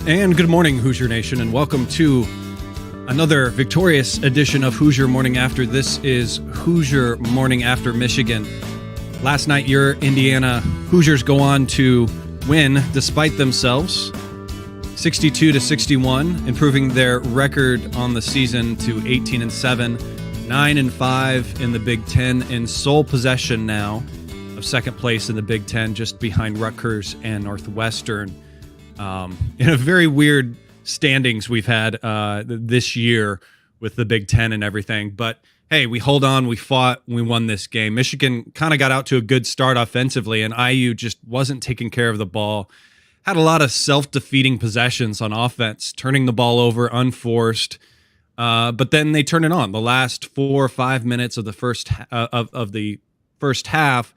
And good morning, Hoosier Nation, and welcome to another victorious edition of Hoosier Morning After. This is Hoosier Morning After Michigan. Last night, your Indiana Hoosiers go on to win despite themselves, 62-61, improving their record on the season to 18-7, 9-5 in the Big Ten, in sole possession now of second place in the Big Ten, just behind Rutgers and Northwestern. In a very weird standings we've had this year with the Big Ten and everything. But hey, we hold on, we fought, we won this game. Michigan kind of got out to a good start offensively, and IU just wasn't taking care of the ball. Had a lot of self-defeating possessions on offense, turning the ball over unforced. But then they turned it on. The last 4 or 5 minutes of the first of the first half,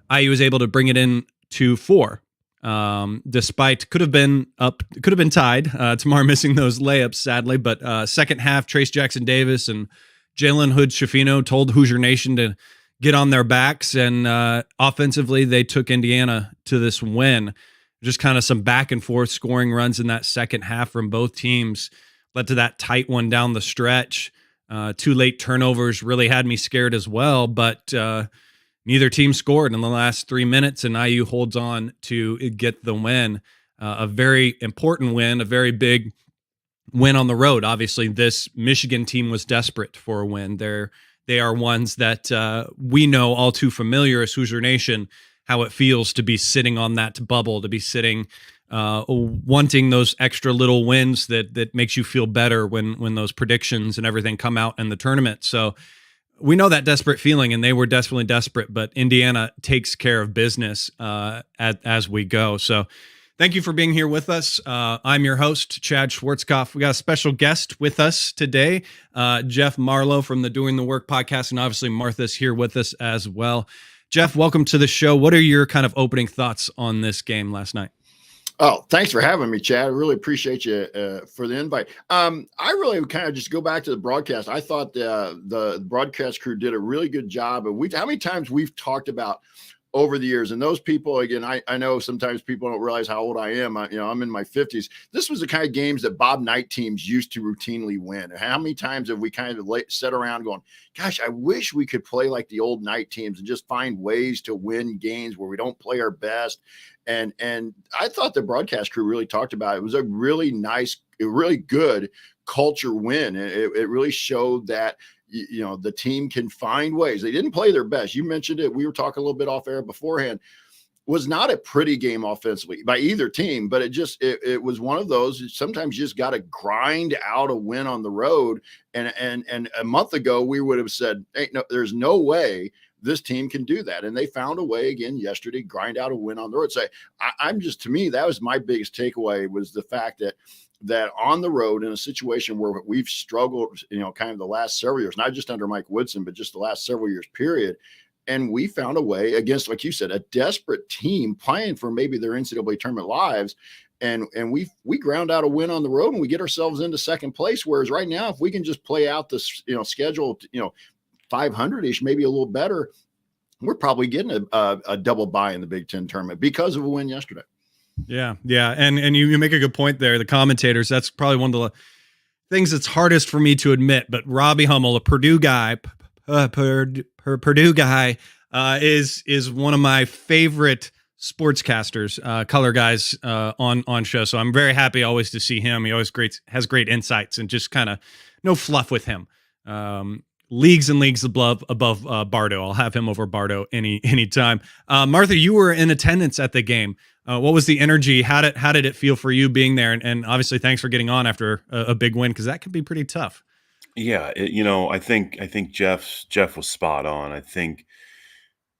IU was able to bring it in to 4. Despite could have been tied. Tamar missing those layups, sadly. But second half, Trace Jackson-Davis and Jalen Hood-Schifino told Hoosier Nation to get on their backs, and offensively, they took Indiana to this win. Just kind of some back and forth scoring runs in that second half from both teams led to that tight one down the stretch. 2 late turnovers really had me scared as well, but neither team scored in the last 3 minutes, and IU holds on to get the win. A very important win, a very big win on the road. Obviously, this Michigan team was desperate for a win. They are ones that we know all too familiar as Hoosier Nation, how it feels to be sitting on that bubble, to be sitting wanting those extra little wins that makes you feel better when those predictions and everything come out in the tournament. So we know that desperate feeling, and they were desperately desperate, but Indiana takes care of business as we go. So thank you for being here with us. I'm your host, Chad Schwartzkopf. We got a special guest with us today, Jeff Marlowe from the Doing the Work podcast, and obviously Martha's here with us as well. Jeff, welcome to the show. What are your kind of opening thoughts on this game last night? Oh, thanks for having me, Chad. I really appreciate you for the invite. I really kind of just go back to the broadcast. I thought the broadcast crew did a really good job. And how many times we've talked about over the years, and those people, again, I know sometimes people don't realize how old I am. I'm in my 50s. This was the kind of games that Bob Knight teams used to routinely win. How many times have we kind of sat around going, gosh, I wish we could play like the old Knight teams and just find ways to win games where we don't play our best. And I thought the broadcast crew really talked about it. It was a really nice, a really good culture win. It really showed that the team can find ways. They didn't play their best. You mentioned it. We were talking a little bit off air beforehand. Was not a pretty game offensively by either team, but it was one of those. Sometimes you just got to grind out a win on the road. And a month ago we would have said, hey, no, there's no way this team can do that. And they found a way again yesterday, grind out a win on the road. So to me, that was my biggest takeaway, was the fact that on the road in a situation where we've struggled, kind of the last several years, not just under Mike Woodson, but just the last several years period. And we found a way against, like you said, a desperate team playing for maybe their NCAA tournament lives. And we ground out a win on the road, and we get ourselves into second place. Whereas right now, if we can just play out this, schedule, 500-ish, maybe a little better, we're probably getting a double bye in the Big Ten tournament because of a win yesterday. Yeah. And you make a good point there. The commentators, that's probably one of the things that's hardest for me to admit, but Robbie Hummel, a Purdue guy, is one of my favorite sportscasters, color guys on show. So I'm very happy always to see him. He always has great insights, and just kind of no fluff with him. Leagues and leagues above Bardo. I'll have him over Bardo any time. Martha, you were in attendance at the game. What was the energy? How did it feel for you being there? And obviously, thanks for getting on after a big win, because that can be pretty tough. Yeah, I think Jeff was spot on. I think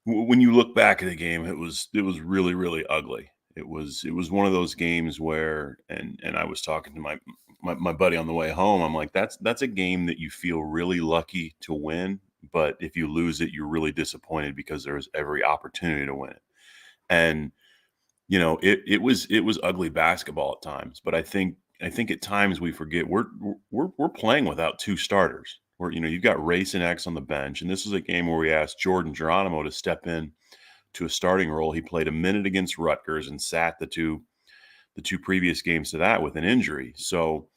when you look back at the game, it was really, really ugly. It was one of those games where, and I was talking to my buddy on the way home. I'm like, that's a game that you feel really lucky to win, but if you lose it, you're really disappointed because there was every opportunity to win it. And it was ugly basketball at times, but I think at times we forget we're playing without 2 starters. You've got Race and X on the bench, and this is a game where we asked Jordan Geronimo to step in to a starting role. He played a minute against Rutgers and sat the two the two previous games to that with an injury. So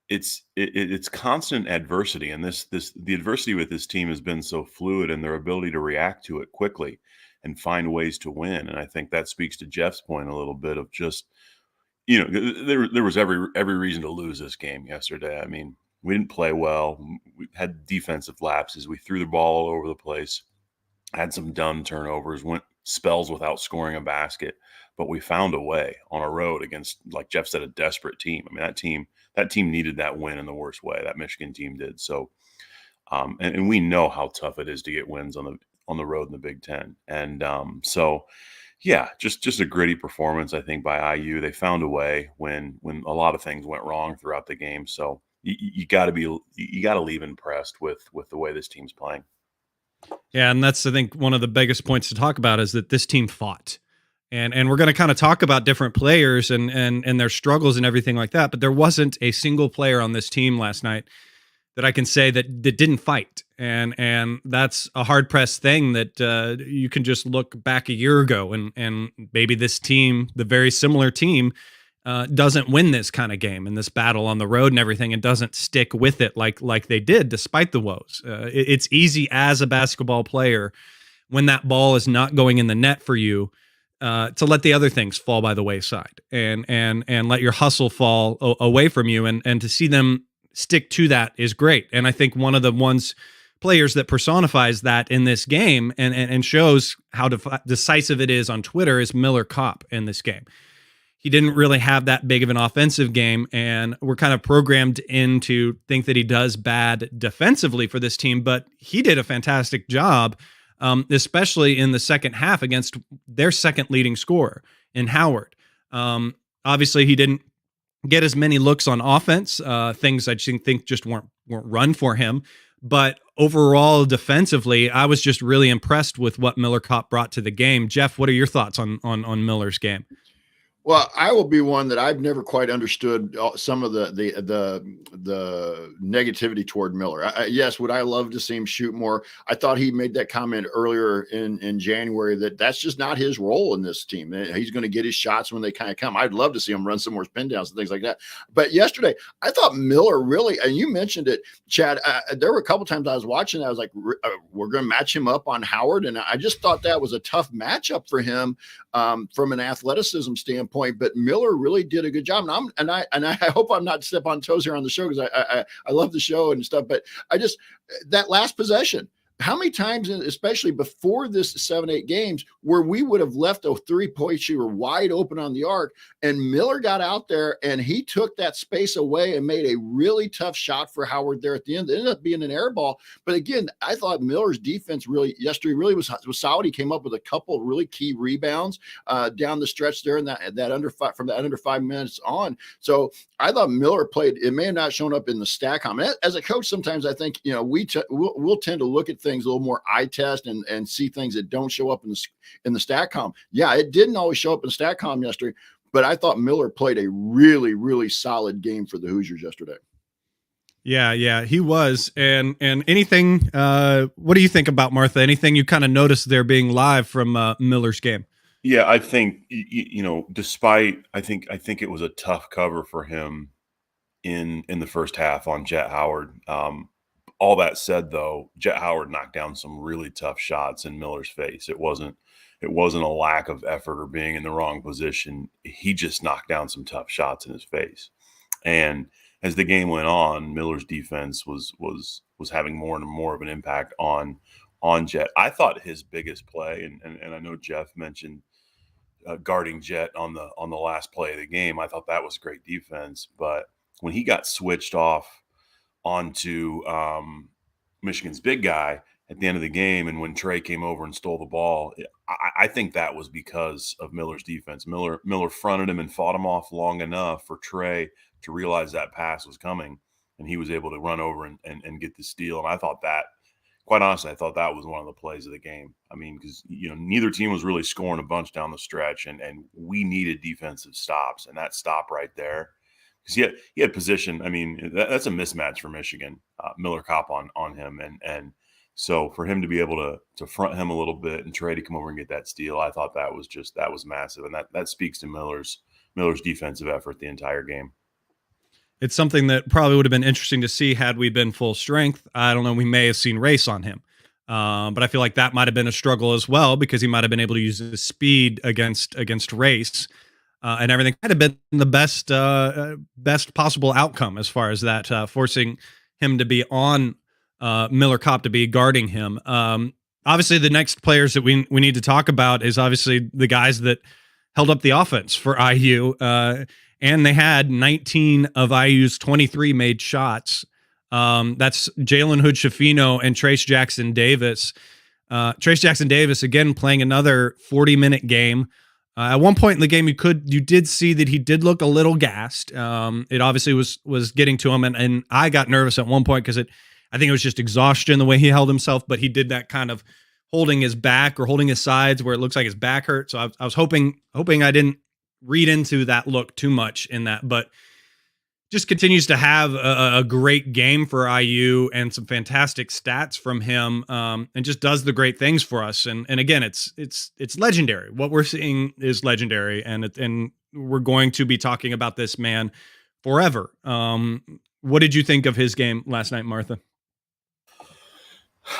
it's constant adversity, and the adversity with this team has been so fluid, and their ability to react to it quickly and find ways to win. And I think that speaks to Jeff's point a little bit of just, there was every reason to lose this game yesterday. I mean, we didn't play well. We had defensive lapses. We threw the ball all over the place, had some dumb turnovers, went spells without scoring a basket, but we found a way on a road against, like Jeff said, a desperate team. I mean, that team needed that win in the worst way. That Michigan team did. So, and we know how tough it is to get wins on the road in the Big Ten. And so, yeah, just a gritty performance, I think, by IU. They found a way when a lot of things went wrong throughout the game. So you got to leave impressed with the way this team's playing. Yeah, and that's, I think, one of the biggest points to talk about is that this team fought. And we're going to kind of talk about different players and their struggles and everything like that, but there wasn't a single player on this team last night that I can say that didn't fight. And that's a hard-pressed thing that you can just look back a year ago and maybe this team, the very similar team, doesn't win this kind of game and this battle on the road and everything, and doesn't stick with it like they did despite the woes. It's easy as a basketball player when that ball is not going in the net for you to let the other things fall by the wayside and let your hustle fall away from you, and to see them stick to that is great. And I think one of the players that personifies that in this game and shows how decisive it is on Twitter is Miller Kopp in this game. He didn't really have that big of an offensive game, and we're kind of programmed in to think that he does bad defensively for this team, but he did a fantastic job, especially in the second half against their second leading scorer in Howard. Obviously, he didn't get as many looks on offense, things I think just weren't run for him. But overall, defensively, I was just really impressed with what Miller Kopp brought to the game. Jeff, what are your thoughts on Miller's game? Well, I will be one that I've never quite understood some of the negativity toward Miller. Yes, would I love to see him shoot more? I thought he made that comment earlier in January that that's just not his role in this team. He's going to get his shots when they kind of come. I'd love to see him run some more spin downs and things like that. But yesterday, I thought Miller really, and you mentioned it, Chad, there were a couple times I was watching, I was like, we're going to match him up on Howard. And I just thought that was a tough matchup for him from an athleticism standpoint. But Miller really did a good job, and I hope I'm not step on toes here on the show because I love the show and stuff. But that last possession, how many times, especially before this 7-8 games, where we would have left a 3-point shooter wide open on the arc, and Miller got out there and he took that space away and made a really tough shot for Howard there at the end. It ended up being an air ball. But again, I thought Miller's defense yesterday was solid. He came up with a couple of really key rebounds down the stretch there in that under 5 minutes on. So I thought Miller played. It may have not shown up in the stat comment. As a coach, sometimes I think we'll tend to look at things a little more eye test and see things that don't show up in the StatCom. Yeah, it didn't always show up in StatCom yesterday, but I thought Miller played a really, really solid game for the Hoosiers yesterday. Yeah, he was. And anything, what do you think about Martha? Anything you kind of noticed there being live from Miller's game? Yeah, I think, despite, I think it was a tough cover for him in the first half on Jet Howard. All that said, though, Jet Howard knocked down some really tough shots in Miller's face. It wasn't a lack of effort or being in the wrong position. He just knocked down some tough shots in his face. And as the game went on, Miller's defense was having more and more of an impact on Jet. I thought his biggest play, and I know Jeff mentioned guarding Jet on the last play of the game. I thought that was great defense. But when he got switched off onto Michigan's big guy at the end of the game, and when Trey came over and stole the ball, I think that was because of Miller's defense. Miller fronted him and fought him off long enough for Trey to realize that pass was coming, and he was able to run over and get the steal. And I thought that, quite honestly, I thought that was one of the plays of the game. I mean, because neither team was really scoring a bunch down the stretch, and we needed defensive stops, and that stop right there. Because he had position. I mean, that's a mismatch for Michigan. Miller Kopp on him, and so for him to be able to front him a little bit and Trey to come over and get that steal, I thought that was massive, and that speaks to Miller's Miller's defensive effort the entire game. It's something that probably would have been interesting to see had we been full strength. I don't know. We may have seen race on him. But I feel like that might have been a struggle as well, because he might have been able to use his speed against race, and everything might have been the best possible outcome as far as that, forcing him to be on Miller Kopp to be guarding him. Obviously, the next players that we need to talk about is obviously the guys that held up the offense for IU, and they had 19 of IU's 23 made shots. That's Jalen Hood-Schifino and Trace Jackson Davis. Trace Jackson Davis, again, playing another 40-minute game. At one point in the game, you did see that he did look a little gassed. It obviously was getting to him, and I got nervous at one point because I think it was just exhaustion the way he held himself, but he did that kind of holding his back or holding his sides where it looks like his back hurt. So I was hoping I didn't read into that look too much in that, but just continues to have a great game for IU and some fantastic stats from him, and just does the great things for us. And again, it's legendary. What we're seeing is legendary, and we're going to be talking about this man forever. What did you think of his game last night, Martha?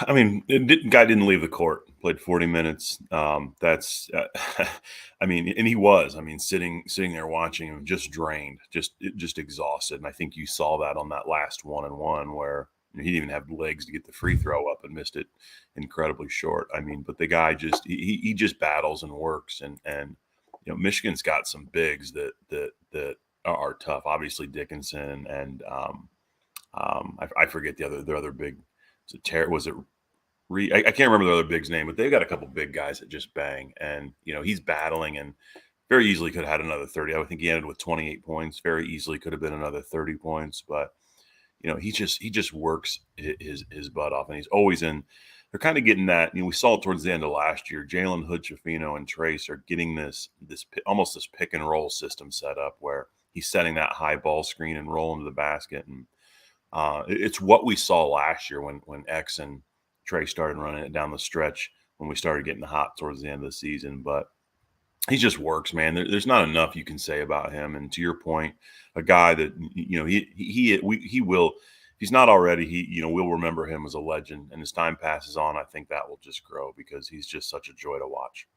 I mean, guy didn't leave the court. Played 40 minutes. That's, I mean, and he was. I mean, sitting there watching him, just drained, just exhausted. And I think you saw that on that last 1-on-1 where he didn't even have legs to get the free throw up and missed it incredibly short. I mean, but the guy just he just battles and works. And Michigan's got some bigs that are tough. Obviously Dickinson and I forget their other big. Was it I can't remember the other big's name, but they've got a couple big guys that just bang. And, he's battling and very easily could have had another 30. I think he ended with 28 points. Very easily could have been another 30 points. But, he just works his butt off. And he's always in. They're kind of getting that. We saw it towards the end of last year. Jalen Hood-Schifino and Trace are getting this almost this pick and roll system set up where he's setting that high ball screen and rolling to the basket. And it's what we saw last year when X and Trey started running it down the stretch when we started getting hot towards the end of the season. But he just works, man. There's not enough you can say about him. And to your point, a guy that he will, if he's not already, we'll remember him as a legend. And as time passes on, I think that will just grow because he's just such a joy to watch.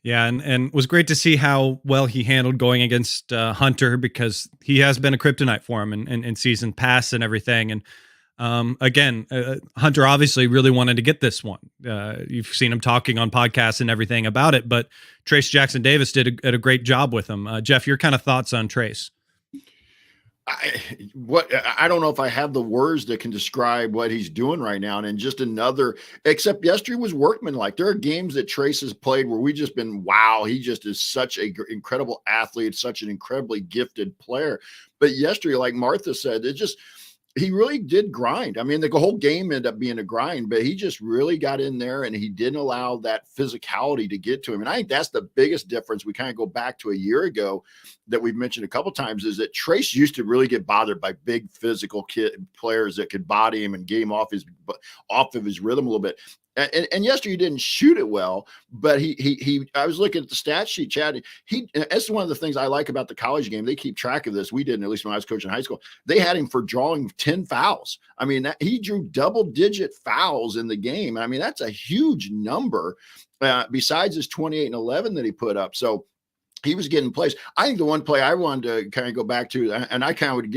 Yeah, and it was great to see how well he handled going against Hunter, because he has been a kryptonite for him in season past and everything. And again, Hunter obviously really wanted to get this one. You've seen him talking on podcasts and everything about it, but Trace Jackson Davis did a great job with him. Jeff, your kind of thoughts on Trace? I don't know if I have the words that can describe what he's doing right now. And just except yesterday was workmanlike. There are games that Trace has played where we just been, wow, he just is such an incredible athlete, such an incredibly gifted player. But yesterday, like Martha said, he really did grind. I mean, the whole game ended up being a grind, but he just really got in there and he didn't allow that physicality to get to him. And I think that's the biggest difference. We kind of go back to a year ago that we've mentioned a couple of times, is that Trace used to really get bothered by big physical players that could body him and get him off of his rhythm a little bit. And yesterday he didn't shoot it well, but I was looking at the stat sheet, Chad. That's one of the things I like about the college game. They keep track of this. We didn't, at least when I was coaching high school. They had him for drawing 10 fouls. I mean, he drew double-digit fouls in the game. I mean, that's a huge number besides his 28 and 11 that he put up. So he was getting plays. I think the one play I wanted to kind of go back to, and I kind of would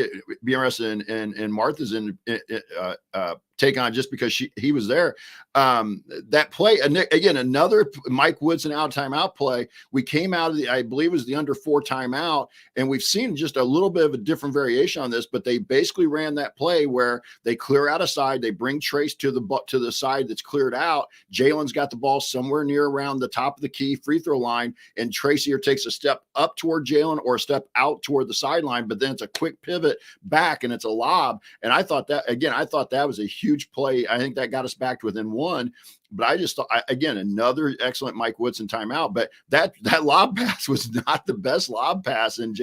be interested in Martha's take on, just because he was there. That play, again, another Mike Woodson out timeout play. We came out of I believe it was the under 4 timeout, and we've seen just a little bit of a different variation on this, but they basically ran that play where they clear out a side, they bring Trace to the side that's cleared out. Jalen's got the ball somewhere near around the top of the key free throw line, and Trace either takes a step up toward Jalen or a step out toward the sideline, but then it's a quick pivot back and it's a lob. And I thought that was a huge play. I think that got us back to within one. But I just thought, again, another excellent Mike Woodson timeout. But that lob pass was not the best lob pass, and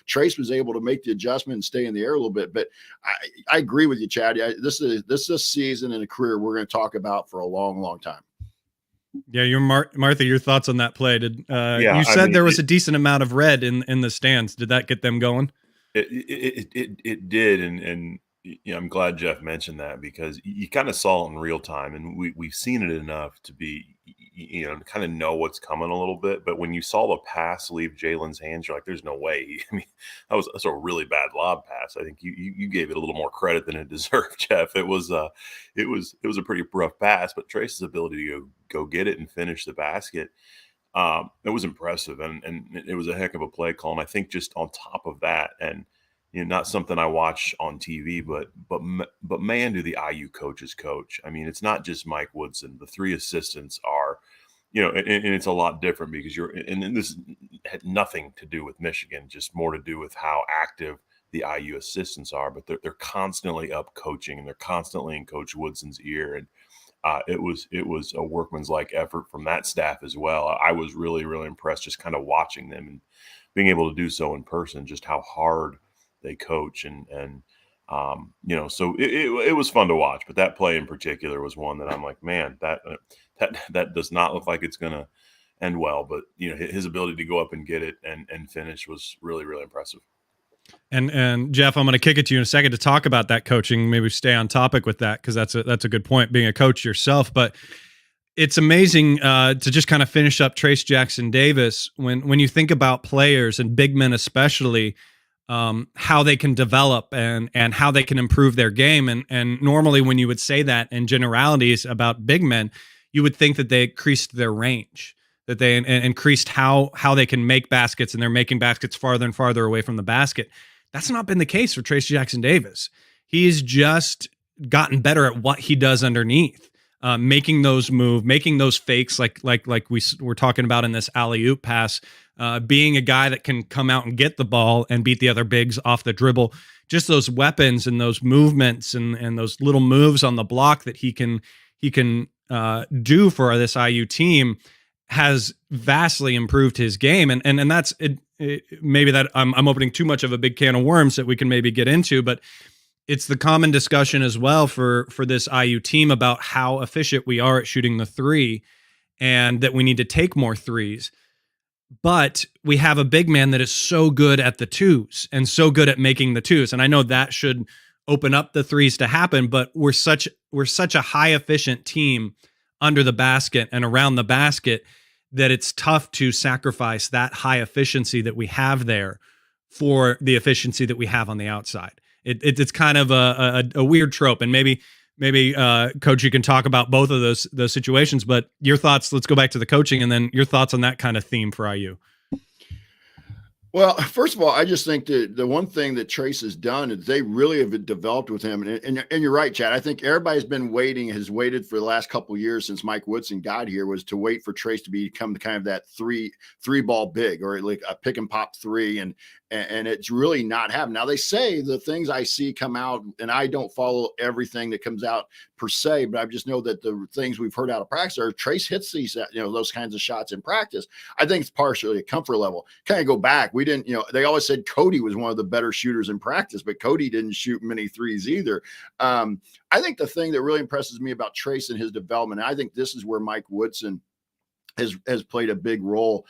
Trace was able to make the adjustment and stay in the air a little bit. But I agree with you, Chad. This is a season and a career we're going to talk about for a long, long time. Yeah, Martha, your thoughts on that play? Did Yeah, you I said mean, there was a decent amount of red in the stands? Did that get them going? it did, and I'm glad Jeff mentioned that because you kind of saw it in real time, and we've seen it enough to be to kind of know what's coming a little bit. But when you saw the pass leave Jalen's hands, you're like, "There's no way." I mean, that's a really bad lob pass. I think you gave it a little more credit than it deserved, Jeff. It was a pretty rough pass, but Trace's ability to go get it and finish the basket, it was impressive, and it was a heck of a play call. And I think just on top of that, and not something I watch on TV, but man, do the IU coaches coach. I mean, it's not just Mike Woodson. The three assistants are, and it's a lot different because and this had nothing to do with Michigan, just more to do with how active the IU assistants are. But they're constantly up coaching, and they're constantly in Coach Woodson's ear, and it was a workman's like effort from that staff as well. I was really, really impressed just kind of watching them and being able to do so in person, just how hard they coach. So it was fun to watch, but that play in particular was one that I'm like, man, that does not look like it's going to end well, but his ability to go up and get it and finish was really, really impressive. And Jeff, I'm going to kick it to you in a second to talk about that coaching. Maybe stay on topic with that because that's a good point. Being a coach yourself, but it's amazing to just kind of finish up Trace Jackson Davis when you think about players and big men especially, how they can develop and how they can improve their game. And normally when you would say that in generalities about big men, you would think that they increased their range, that they increased how they can make baskets, and they're making baskets farther and farther away from the basket. That's not been the case for Trace Jackson Davis. He's just gotten better at what he does underneath, making those moves, making those fakes, like we were talking about in this alley-oop pass, being a guy that can come out and get the ball and beat the other bigs off the dribble. Just those weapons and those movements and those little moves on the block that he can do for this IU team has vastly improved his game. And that's it, maybe that I'm opening too much of a big can of worms that we can maybe get into, but it's the common discussion as well for this IU team about how efficient we are at shooting the three and that we need to take more threes. But we have a big man that is so good at the twos and so good at making the twos. And I know that should open up the threes to happen, but we're such a high efficient team under the basket and around the basket that it's tough to sacrifice that high efficiency that we have there for the efficiency that we have on the outside. It's kind of a weird trope, and maybe Coach, you can talk about both of those situations. But your thoughts. Let's go back to the coaching, and then your thoughts on that kind of theme for IU. Well, first of all, I just think that the one thing that Trace has done is they really have developed with him. And you're right, Chad. I think everybody's been has waited for the last couple of years since Mike Woodson got here, was to wait for Trace to become kind of that three ball big, or like a pick and pop three. And it's really not happening. Now, they say the things I see come out, and I don't follow everything that comes out per se, but I just know that the things we've heard out of practice are Trace hits these, those kinds of shots in practice. I think it's partially a comfort level. Kind of go back. We didn't, they always said Cody was one of the better shooters in practice, but Cody didn't shoot many threes either. I think the thing that really impresses me about Trace and his development, and I think this is where Mike Woodson has played a big role,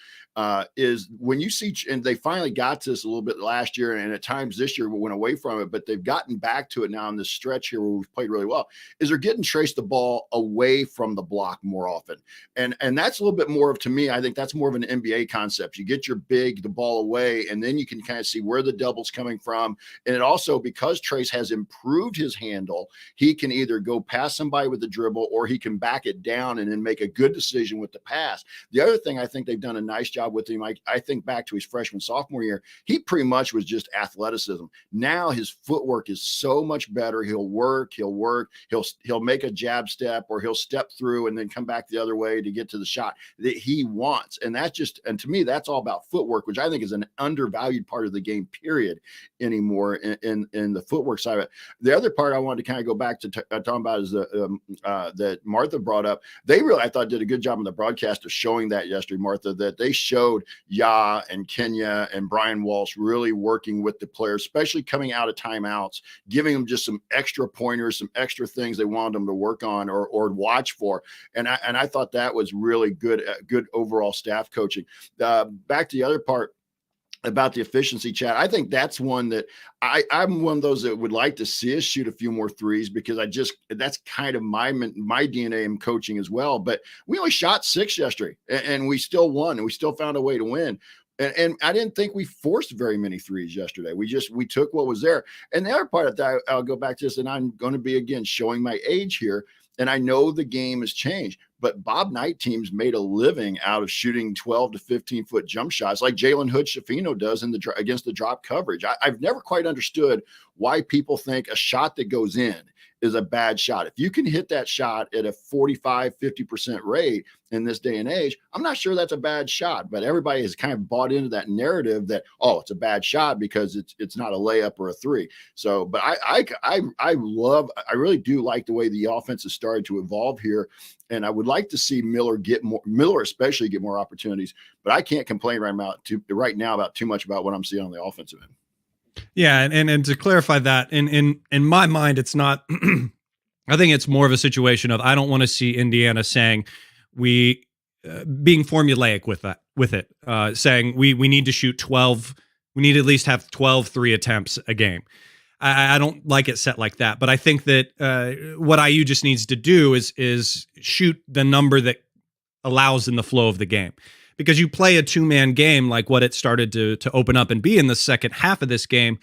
is when you see, and they finally got to this a little bit last year, and at times this year we went away from it, but they've gotten back to it now in this stretch here where we've played really well, is they're getting Trace the ball away from the block more often. And that's a little bit more of, to me, I think that's more of an NBA concept. You get your big, the ball away, and then you can kind of see where the double's coming from. And it also, because Trace has improved his handle, he can either go past somebody with the dribble, or he can back it down and then make a good decision with the pass. The other thing I think they've done a nice job with him, I think back to his freshman, sophomore year, he pretty much was just athleticism. Now his footwork is so much better. He'll work, he'll make a jab step, or he'll step through and then come back the other way to get to the shot that he wants. And and to me, that's all about footwork, which I think is an undervalued part of the game, period, anymore in the footwork side of it. The other part I wanted to kind of go back to talking about is that Martha brought up. They really, I thought, did a good job on the broadcast of showing that yesterday, Martha, that they showed and Kenya and Brian Walsh really working with the players, especially coming out of timeouts, giving them just some extra pointers, some extra things they wanted them to work on or watch for. And I thought that was really good overall staff coaching. Back to the other part about the efficiency, Chad. I think that's one that I'm one of those that would like to see us shoot a few more threes, because that's kind of my DNA in coaching as well. But we only shot 6 yesterday, and we still won, and we still found a way to win. And I didn't think we forced very many threes yesterday. We took what was there. And the other part of that, I'll go back to this, and I'm going to be, again, showing my age here. And I know the game has changed, but Bob Knight teams made a living out of shooting 12 to 15-foot jump shots like Jalen Hood-Schifino does against the drop coverage. I've never quite understood why people think a shot that goes in is a bad shot. If you can hit that shot at a 45, 50% rate in this day and age, I'm not sure that's a bad shot, but everybody has kind of bought into that narrative that, oh, it's a bad shot because it's not a layup or a three. So, but I really do like the way the offense has started to evolve here. And I would like to see Miller especially get more opportunities, but I can't complain right now about too much about what I'm seeing on the offensive end. Yeah, and to clarify that, in my mind, it's not. I think it's more of a situation of I don't want to see Indiana saying being formulaic with it, saying we need to shoot 12. We need to at least have 12 3 attempts a game. I don't like it set like that, but I think that what IU just needs to do is shoot the number that allows in the flow of the game. Because you play a 2-man game like what it started to open up and be in the second half of this game,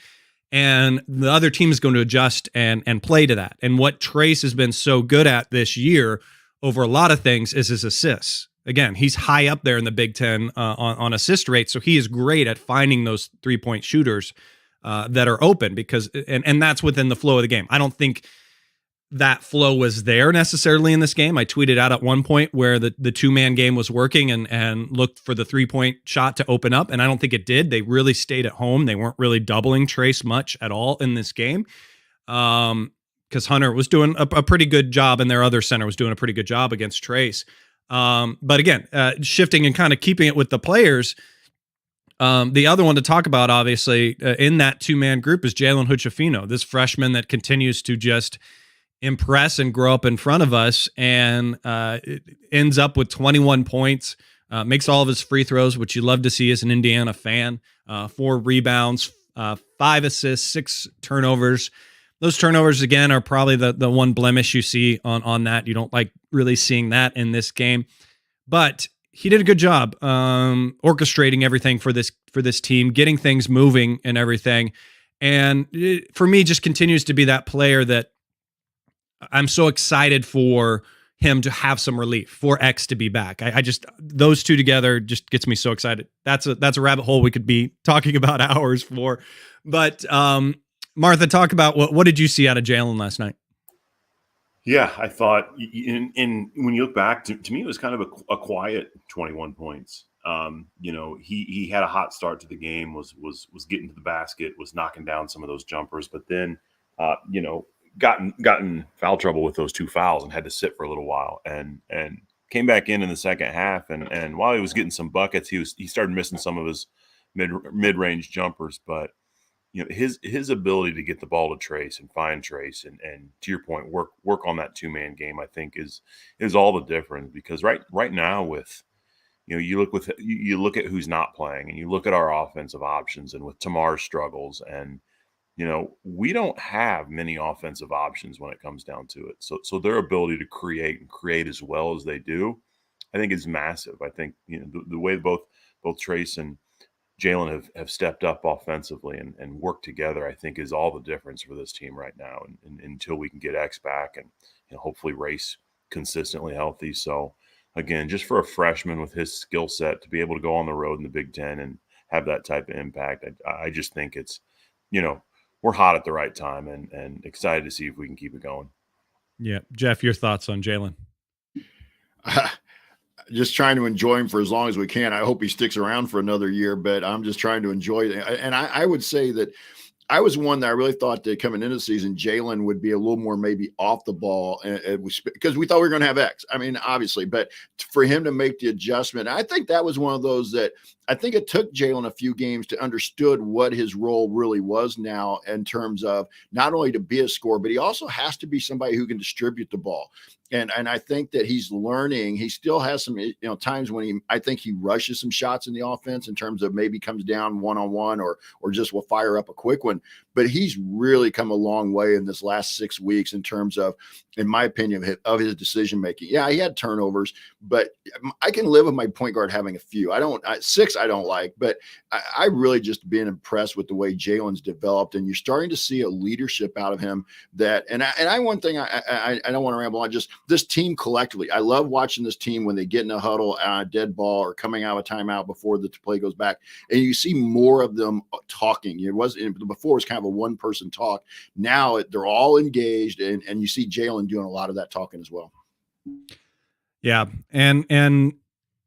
and the other team is going to adjust and play to that. And what Trace has been so good at this year over a lot of things is his assists. Again, he's high up there in the Big Ten on assist rate, so he is great at finding those 3-point shooters that are open, because and that's within the flow of the game. I don't think that flow was there necessarily in this game. I tweeted out at one point where the 2-man game was working and looked for the 3-point shot to open up, and I don't think it did. They really stayed at home. They weren't really doubling Trace much at all in this game, because Hunter was doing a pretty good job, and their other center was doing a pretty good job against Trace. But again, shifting and kind of keeping it with the players, the other one to talk about, obviously, in that 2-man group is Jalen Hood-Schifino, this freshman that continues to just impress and grow up in front of us, and it ends up with 21 points, makes all of his free throws, which you love to see as an Indiana fan, 4 rebounds, 5 assists, 6 turnovers. Those turnovers, again, are probably the one blemish you see on that. You don't like really seeing that in this game, but he did a good job orchestrating everything for this team, getting things moving and everything. And for me, just continues to be that player that I'm so excited for him to have some relief, for X to be back. I just, those two together just gets me so excited. That's a rabbit hole we could be talking about hours for. But Martha, talk about what did you see out of Jalen last night? Yeah, I thought in when you look back, to me, it was kind of a quiet 21 points. He had a hot start to the game, was getting to the basket, was knocking down some of those jumpers, but then, got in foul trouble with those 2 fouls and had to sit for a little while, and came back in the second half. And while he was getting some buckets, he started missing some of his mid-range jumpers, but his ability to get the ball to Trace and find Trace and to your point, work on that 2-man game, I think is all the difference. Because right now with you look at who's not playing, and you look at our offensive options, and with Tamar's struggles, and we don't have many offensive options when it comes down to it. So their ability to create as well as they do, I think, is massive. I think the way both Trace and Jalen have stepped up offensively and worked together, I think, is all the difference for this team right now. And until we can get X back and hopefully Race consistently healthy. So again, just for a freshman with his skill set to be able to go on the road in the Big Ten and have that type of impact, I just think it's we're hot at the right time and excited to see if we can keep it going. Yeah. Jeff, your thoughts on Jalen? Just trying to enjoy him for as long as we can. I hope he sticks around for another year, but I'm just trying to enjoy it. And I would say that I was one that I really thought that coming into the season, Jalen would be a little more maybe off the ball, because we thought we were going to have X. I mean, obviously, but for him to make the adjustment, I think that was one of those that I think it took Jalen a few games to understood what his role really was now, in terms of not only to be a scorer, but he also has to be somebody who can distribute the ball. And I think that he's learning. He still has some, times when I think he rushes some shots in the offense, in terms of maybe comes down one-on-one, or just will fire up a quick one. But he's really come a long way in this last 6 weeks in terms of, in my opinion, of his decision making. Yeah, he had turnovers, but I can live with my point guard having a few. Six I don't like, but I really just been impressed with the way Jalen's developed, and you're starting to see a leadership out of him. One thing I don't want to ramble on, just this team collectively. I love watching this team when they get in a huddle on a dead ball or coming out of a timeout before the play goes back, and you see more of them talking. Before it was kind of a one-person talk. Now they're all engaged, and you see Jalen doing a lot of that talking as well. Yeah, and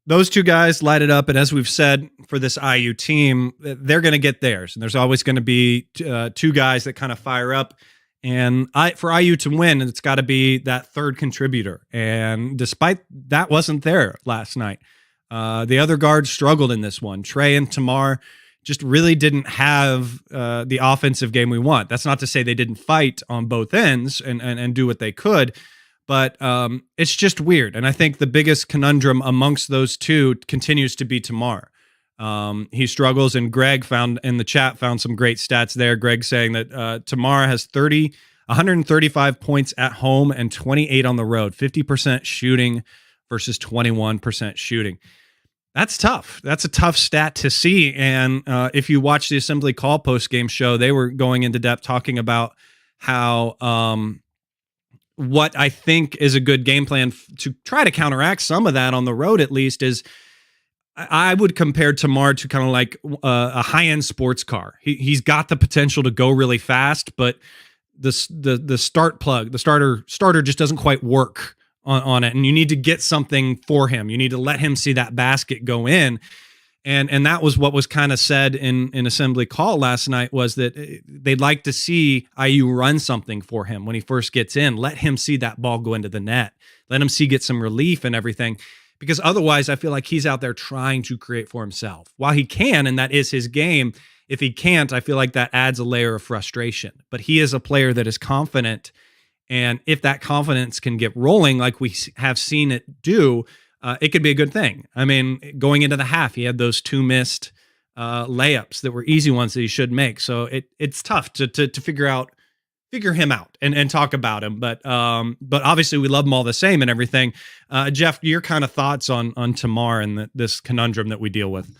those two guys light it up. And as we've said, for this IU team, they're going to get theirs, and there's always going to be two guys that kind of fire up. And for IU to win, it's got to be that third contributor. And despite that wasn't there last night, the other guards struggled in this one. Trey and Tamar just really didn't have the offensive game we want. That's not to say they didn't fight on both ends and do what they could, but it's just weird. And I think the biggest conundrum amongst those two continues to be Tamar. He struggles, and Greg found in the chat some great stats there. Greg saying that Tamar has 135 points at home and 28 on the road, 50% shooting versus 21% shooting. That's tough. That's a tough stat to see. And if you watch the Assembly Call post-game show, they were going into depth talking about how what I think is a good game plan to try to counteract some of that on the road, at least, is I would compare Tamar to kind of like a high-end sports car. He's got the potential to go really fast, but the starter just doesn't quite work on it, and you need to get something for him. You need to let him see that basket go in, and that was what was kind of said in Assembly Call last night, was that they'd like to see IU run something for him when he first gets in. Let him see that ball go into the net. Let him get some relief and everything, because otherwise I feel like he's out there trying to create for himself. While he can, and that is his game, if he can't, I feel like that adds a layer of frustration. But he is a player that is confident. And if that confidence can get rolling like we have seen it do, it could be a good thing. I mean, going into the half, he had those 2 missed layups that were easy ones that he should make. So it's tough to figure him out and talk about him. But obviously we love him all the same and everything. Jeff, your kind of thoughts on Tamar and this conundrum that we deal with?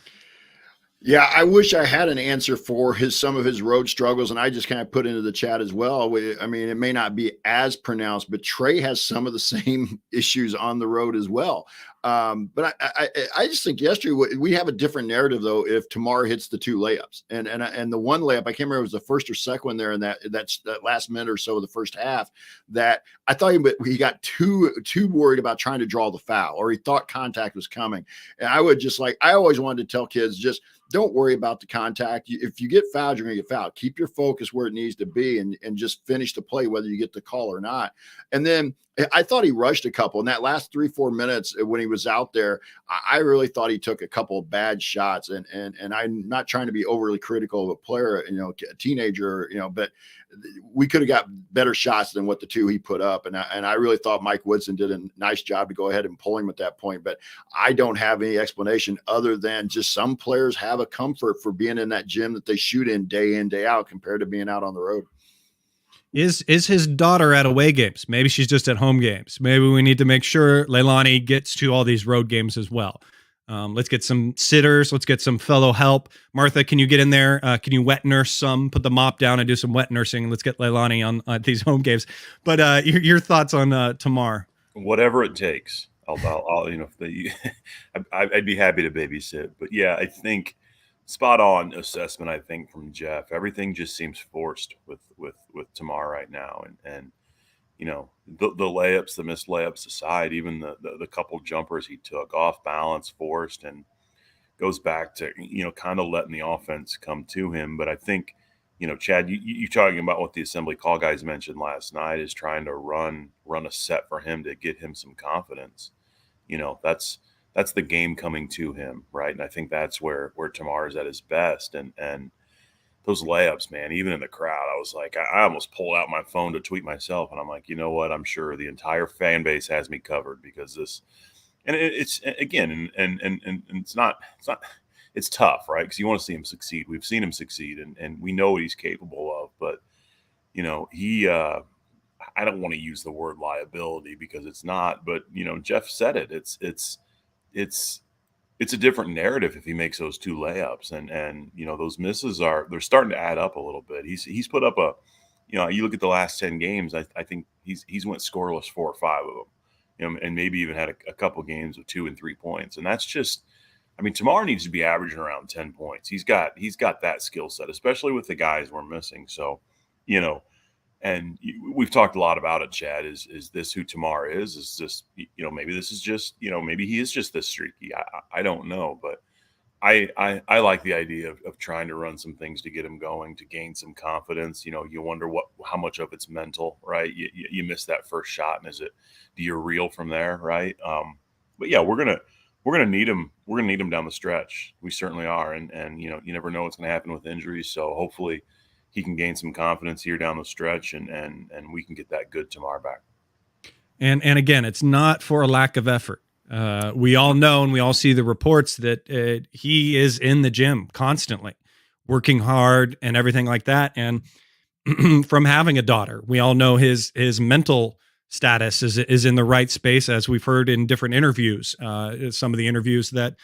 Yeah, I wish I had an answer for some of his road struggles, and I just kind of put into the chat as well. I mean, it may not be as pronounced, but Trey has some of the same issues on the road as well. But I just think yesterday we have a different narrative, though, if Tamar hits the 2 layups and the one layup, I can't remember if it was the first or second one there in that last minute or so of the first half, that I thought he got too worried about trying to draw the foul, or he thought contact was coming. And I always wanted to tell kids, just don't worry about the contact. If you get fouled, you're going to get fouled. Keep your focus where it needs to be, and just finish the play, whether you get the call or not. And then I thought he rushed a couple in that last 3-4 minutes when he was out there. I really thought he took a couple of bad shots, and I'm not trying to be overly critical of a player, a teenager, but we could have got better shots than what the 2 he put up. And I really thought Mike Woodson did a nice job to go ahead and pull him at that point. But I don't have any explanation other than just some players have a comfort for being in that gym that they shoot in, day out, compared to being out on the road. Is his daughter at away games? Maybe she's just at home games. Maybe we need to make sure Leilani gets to all these road games as well. Let's get some sitters. Let's get some fellow help. Martha, can you get in there? Can you wet nurse some? Put the mop down and do some wet nursing. Let's get Leilani on these home games. But your thoughts on Tamar? Whatever it takes. I'll I'd be happy to babysit. But yeah, I think spot on assessment. I think from Jeff, everything just seems forced with Tamar right now, and the layups, the missed layups aside, even the couple jumpers he took off balance, forced, and goes back to kind of letting the offense come to him. But I think Chad, you talking about what the assembly call guys mentioned last night is trying to run a set for him to get him some confidence. That's the game coming to him, right? And I think that's where Tamar is at his best. And those layups, man, even in the crowd, I was like, I almost pulled out my phone to tweet myself, and I'm like, you know what? I'm sure the entire fan base has me covered because this, and it's again, and it's tough, right? Because you want to see him succeed. We've seen him succeed, and we know what he's capable of. But he, I don't want to use the word liability because it's not. But Jeff said it. It's a different narrative if he makes those two layups, and those misses they're starting to add up a little bit. He's put up you look at the last 10 games, I think he's went scoreless 4 or 5 of them, and maybe even had a couple games of 2 and 3 points, and that's just. I mean, Tamar needs to be averaging around 10 points. He's got that skill set, especially with the guys we're missing. So, and we've talked a lot about it, Chad. Is this who Tamar is? Is this, maybe this is just, maybe he is just this streaky. I don't know, but I like the idea of trying to run some things to get him going, to gain some confidence. You wonder how much of it's mental, right? You miss that first shot, and do you reel from there, right? But yeah, we're gonna need him. We're gonna need him down the stretch. We certainly are, and you never know what's gonna happen with injuries. So hopefully he can gain some confidence here down the stretch, and we can get that good Tamar back. And again, it's not for a lack of effort. We all know and we all see the reports that he is in the gym constantly, working hard and everything like that. And from having a daughter, we all know his mental status is in the right space, as we've heard in different interviews, some of the interviews that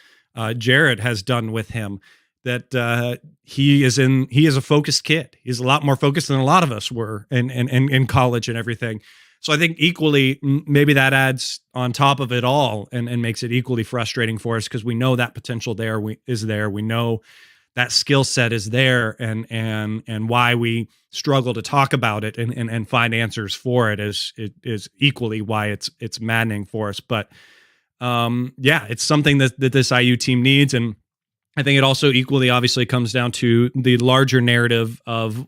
Jared has done with him, that he is a focused kid. He's a lot more focused than a lot of us were in college and everything. So I think equally, maybe that adds on top of it all and makes it equally frustrating for us, because we know that potential is there. We know that skill set is there, and why we struggle to talk about it and find answers for it is equally why it's maddening for us. But it's something that this IU team needs. And I think it also equally obviously comes down to the larger narrative of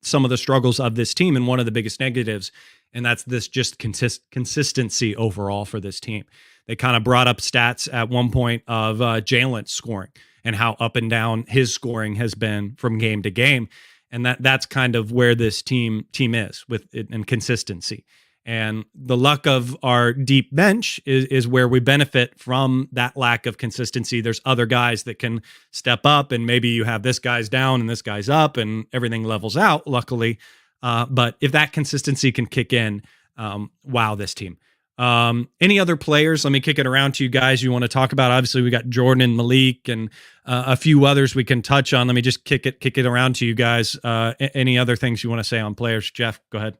some of the struggles of this team. And one of the biggest negatives, and that's this just consistency overall for this team. They kind of brought up stats at one point of Jalen's scoring and how up and down his scoring has been from game to game. And that's kind of where this team is with it and consistency. And the luck of our deep bench is where we benefit from that lack of consistency. There's other guys that can step up, and maybe you have this guy's down and this guy's up and everything levels out, luckily. But if that consistency can kick in, wow, this team. Any other players? Let me kick it around to you guys you want to talk about. Obviously, we got Jordan and Malik and a few others we can touch on. Let me just kick it around to you guys. Any other things you want to say on players? Jeff, go ahead.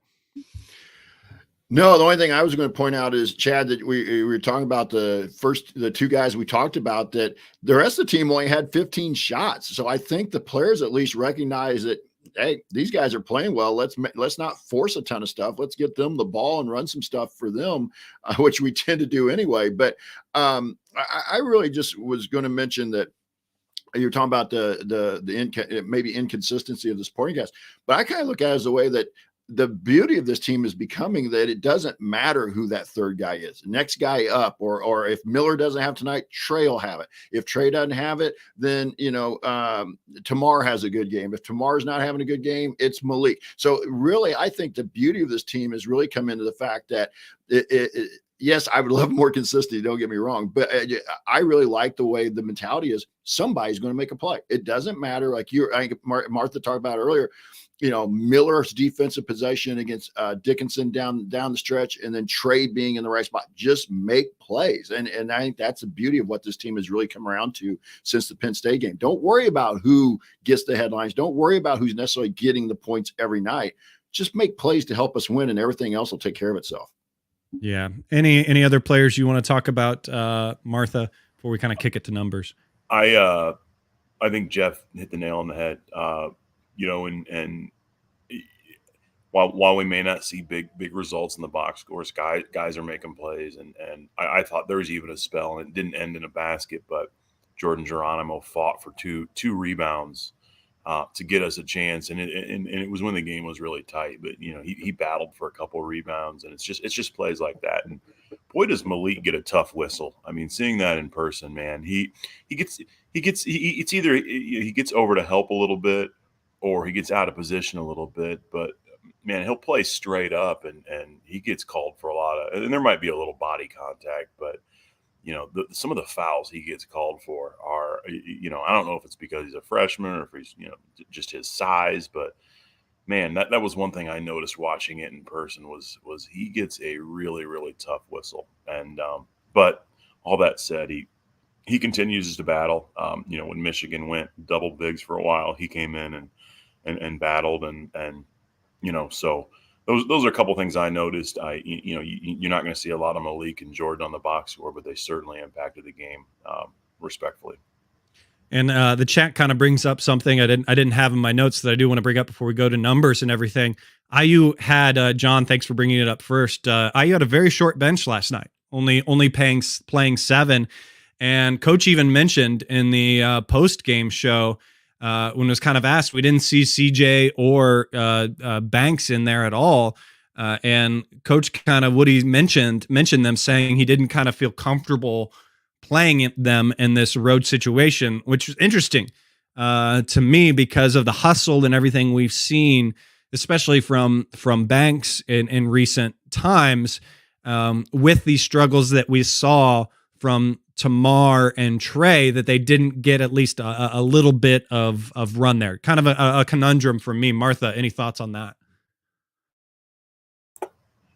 No, the only thing I was going to point out is, Chad, that we were talking about the two guys we talked about, that the rest of the team only had 15 shots. So I think the players at least recognize that, hey, these guys are playing well. Let's not force a ton of stuff. Let's get them the ball and run some stuff for them, which we tend to do anyway. But I really just was going to mention that you're talking about the maybe inconsistency of the supporting cast, but I kind of look at it as the way that the beauty of this team is becoming that it doesn't matter who that third guy is. Next guy up, or if Miller doesn't have tonight, Trey will have it. If Trey doesn't have it, then Tamar has a good game. If Tamar's not having a good game, it's Malik. So really, I think the beauty of this team has really come into the fact that yes, I would love more consistency. Don't get me wrong, but I really like the way the mentality is. Somebody's going to make a play. It doesn't matter. Like I think Martha talked about earlier. Miller's defensive possession against Dickinson down the stretch, and then Trey being in the right spot. Just make plays. And I think that's the beauty of what this team has really come around to since the Penn State game. Don't worry about who gets the headlines. Don't worry about who's necessarily getting the points every night. Just make plays to help us win, and everything else will take care of itself. Yeah. Any other players you want to talk about, Martha, before we kind of kick it to numbers? I think Jeff hit the nail on the head. And while we may not see big results in the box scores, guys are making plays, and I thought there was even a spell, and it didn't end in a basket, but Jordan Geronimo fought for two rebounds to get us a chance. And it was when the game was really tight. But he battled for a couple of rebounds, and it's just plays like that. And boy, does Malik get a tough whistle. I mean, seeing that in person, man, it's either he gets over to help a little bit, or he gets out of position a little bit. But man, he'll play straight up, and he gets called for a lot of, and there might be a little body contact, but some of the fouls he gets called for are, I don't know if it's because he's a freshman or if he's, just his size, but man, that was one thing I noticed watching it in person was he gets a really, really tough whistle. And, but all that said, he continues to battle. When Michigan went double bigs for a while, he came in and battled and, so those are a couple things I noticed. You're not going to see a lot of Malik and Jordan on the box score, but they certainly impacted the game respectfully. And the chat kind of brings up something I didn't have in my notes that I do want to bring up before we go to numbers and everything. IU had John. Thanks for bringing it up first. IU had a very short bench last night, only playing 7, and Coach even mentioned in the post game show. When it was kind of asked, we didn't see CJ or Banks in there at all. And Coach kind of Woody mentioned them saying he didn't kind of feel comfortable playing them in this road situation, which is interesting to me because of the hustle and everything we've seen, especially from Banks in recent times, with these struggles that we saw from Tamar and Trey, that they didn't get at least a little bit of run there. Kind of a conundrum for me. Martha, any thoughts on that?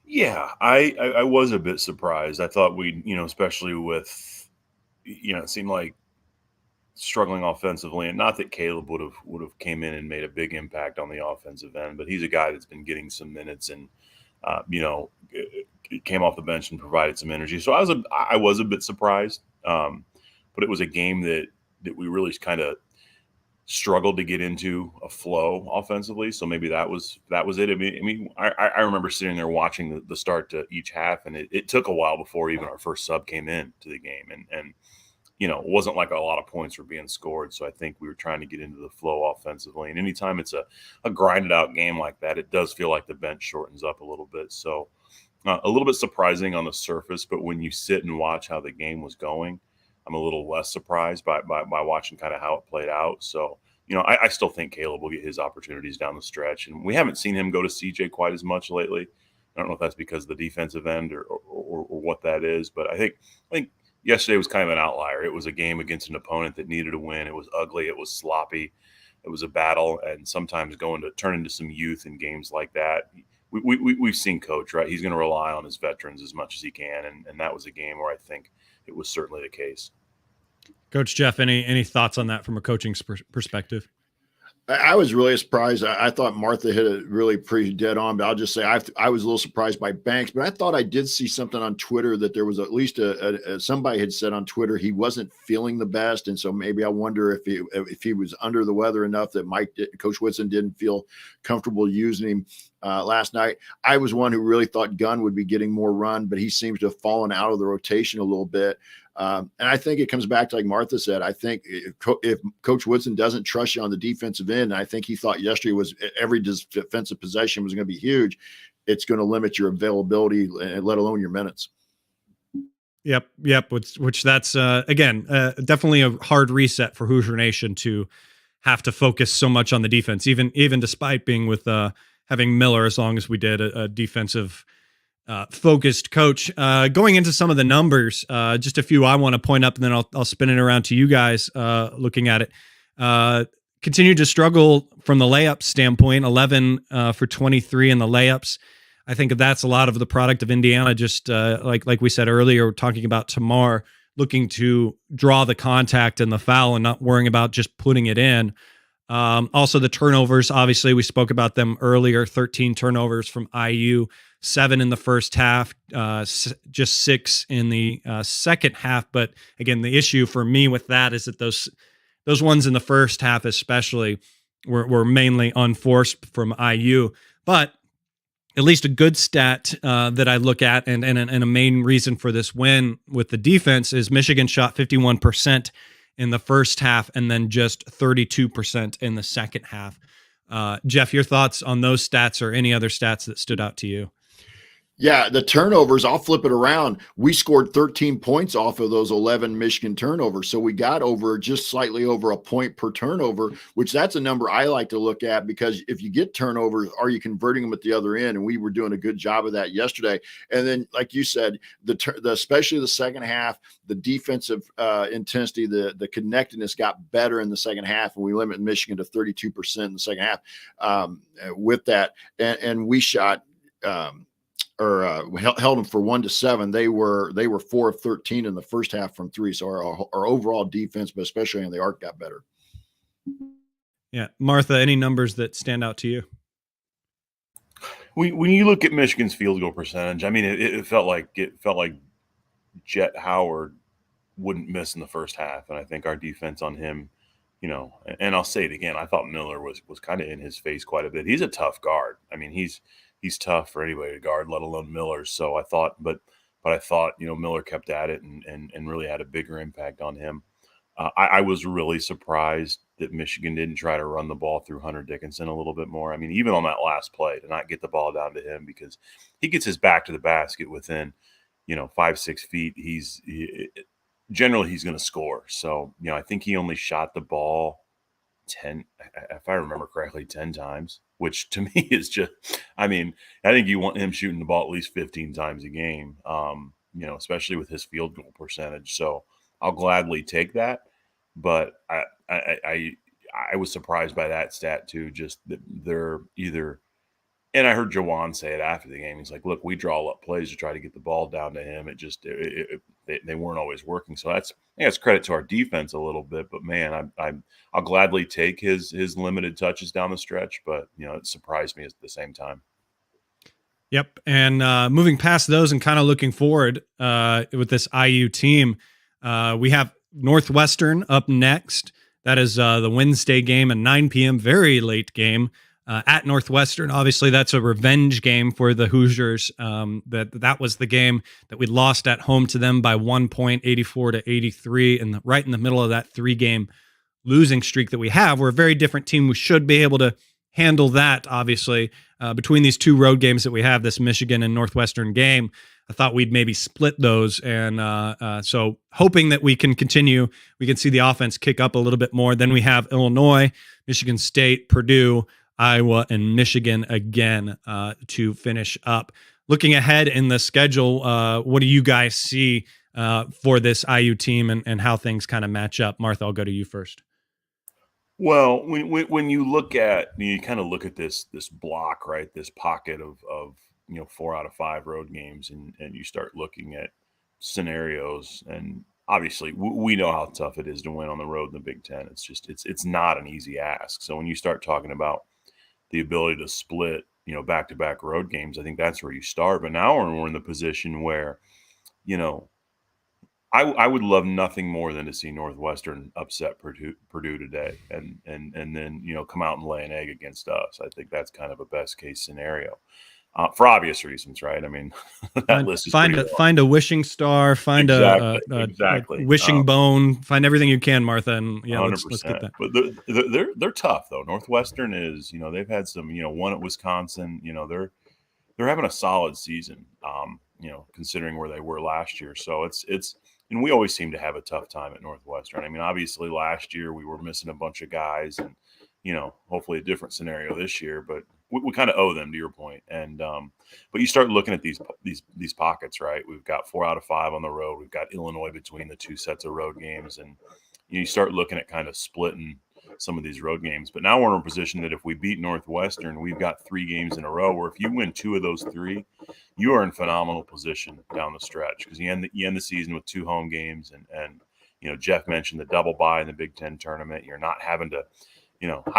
Yeah, I was a bit surprised. I thought we'd, especially with, it seemed like struggling offensively, and not that Caleb would have came in and made a big impact on the offensive end, but he's a guy that's been getting some minutes and, came off the bench and provided some energy. So I was a bit surprised, but it was a game that we really kind of struggled to get into a flow offensively. So maybe that was it. I remember sitting there watching the start to each half, and it took a while before even our first sub came in to the game, and it wasn't like a lot of points were being scored. So I think we were trying to get into the flow offensively. And anytime it's a grinded out game like that, it does feel like the bench shortens up a little bit. So a little bit surprising on the surface, but when you sit and watch how the game was going, I'm a little less surprised by watching kind of how it played out. So, I still think Caleb will get his opportunities down the stretch, and we haven't seen him go to CJ quite as much lately. I don't know if that's because of the defensive end or what that is, but I think yesterday was kind of an outlier. It was a game against an opponent that needed a win. It was ugly. It was sloppy. It was a battle, and sometimes going to turn into some youth in games like that. We've seen Coach, right? He's going to rely on his veterans as much as he can, and that was a game where I think it was certainly the case. Coach Jeff, any thoughts on that from a coaching perspective? I was really surprised. I thought Martha hit it really pretty dead on, but I'll just say I was a little surprised by Banks, but I thought I did see something on Twitter that there was at least somebody had said on Twitter he wasn't feeling the best, and so maybe I wonder if he was under the weather enough that Coach Whitson didn't feel comfortable using him last night. I was one who really thought Gunn would be getting more run, but he seems to have fallen out of the rotation a little bit. And I think it comes back to, like Martha said, I think if Coach Woodson doesn't trust you on the defensive end, I think he thought yesterday was every defensive possession was going to be huge. It's going to limit your availability, let alone your minutes. Yep. Which that's, again, definitely a hard reset for Hoosier Nation to have to focus so much on the defense, even despite being with having Miller, as long as we did a defensive focused coach. Going into some of the numbers, just a few I want to point up, and then I'll spin it around to you guys looking at it. Continued to struggle from the layup standpoint, 11 for 23 in the layups. I think that's a lot of the product of Indiana, just like we said earlier, talking about Tamar looking to draw the contact and the foul and not worrying about just putting it in. Also the turnovers, obviously we spoke about them earlier, 13 turnovers from IU, 7 in the first half, just 6 in the second half. But again, the issue for me with that is that those ones in the first half especially were mainly unforced from IU. But at least a good stat that I look at and a main reason for this win with the defense is Michigan shot 51% in the first half and then just 32% in the second half. Jeff, your thoughts on those stats or any other stats that stood out to you? Yeah, the turnovers, I'll flip it around. We scored 13 points off of those 11 Michigan turnovers. So we got over just slightly over a point per turnover, which that's a number I like to look at, because if you get turnovers, are you converting them at the other end? And we were doing a good job of that yesterday. And then, like you said, especially the second half, the defensive intensity, the connectedness got better in the second half, and we limited Michigan to 32% in the second half with that. And we shot held them for 1-7. They were 4 of 13 in the first half from three. So our overall defense, but especially on the arc, got better. Yeah, Martha, any numbers that stand out to you? When you look at Michigan's field goal percentage, I mean, it felt like Jet Howard wouldn't miss in the first half, and I think our defense on him, and I'll say it again, I thought Miller was kind of in his face quite a bit. He's a tough guard. I mean, he's tough for anybody to guard, let alone Miller. So I thought, but I thought, Miller kept at it and really had a bigger impact on him. I was really surprised that Michigan didn't try to run the ball through Hunter Dickinson a little bit more. I mean, even on that last play, to not get the ball down to him, because he gets his back to the basket within, 5-6 feet. Generally he's going to score. So, I think he only shot the ball 10, if I remember correctly, 10 times, which to me is just, I mean, I think you want him shooting the ball at least 15 times a game, especially with his field goal percentage. So I'll gladly take that. But I was surprised by that stat too, just that they're either, and I heard Jawan say it after the game. He's like, look, we draw up plays to try to get the ball down to him. They weren't always working. So I think that's credit to our defense a little bit. But man, I'll gladly take his limited touches down the stretch. But it surprised me at the same time. Yep. And moving past those and kind of looking forward with this IU team, we have Northwestern up next. That is the Wednesday game at 9 p.m., very late game. At Northwestern, obviously, that's a revenge game for the Hoosiers. That was the game that we lost at home to them by 1 point, 84-83, and right in the middle of that 3-game losing streak that we have. We're a very different team. We should be able to handle that. Obviously, between these two road games that we have, this Michigan and Northwestern game, I thought we'd maybe split those, and so hoping that we can continue. We can see the offense kick up a little bit more. Then we have Illinois, Michigan State, Purdue, Iowa, and Michigan again to finish up. Looking ahead in the schedule, what do you guys see for this IU team and how things kind of match up? Martha, I'll go to you first. Well, when you look at, you kind of look at this block, right? This pocket of 4 out of 5 road games, and you start looking at scenarios, and obviously we know how tough it is to win on the road in the Big Ten. It's just it's not an easy ask. So when you start talking about the ability to split, back-to-back road games, I think that's where you start. But now we're in the position where, I would love nothing more than to see Northwestern upset Purdue today, and then come out and lay an egg against us. I think that's kind of a best case scenario. For obvious reasons, right? I mean, that list is find a wishing star, find a wishing bone, find everything you can, Martha, and let's get that. But they're tough though. Northwestern is, they've had some, one at Wisconsin. They're having a solid season. Considering where they were last year, so it's and we always seem to have a tough time at Northwestern. I mean, obviously last year we were missing a bunch of guys, and hopefully a different scenario this year, but we kind of owe them, to your point. And but you start looking at these pockets, right? We've got 4 out of 5 on the road. We've got Illinois between the two sets of road games, and you start looking at kind of splitting some of these road games. But now we're in a position that if we beat Northwestern, we've got 3 games in a row where if you win 2 of those 3, you are in phenomenal position down the stretch, because you end the season with 2 home games, and Jeff mentioned the double bye in the Big Ten tournament. You're not having to.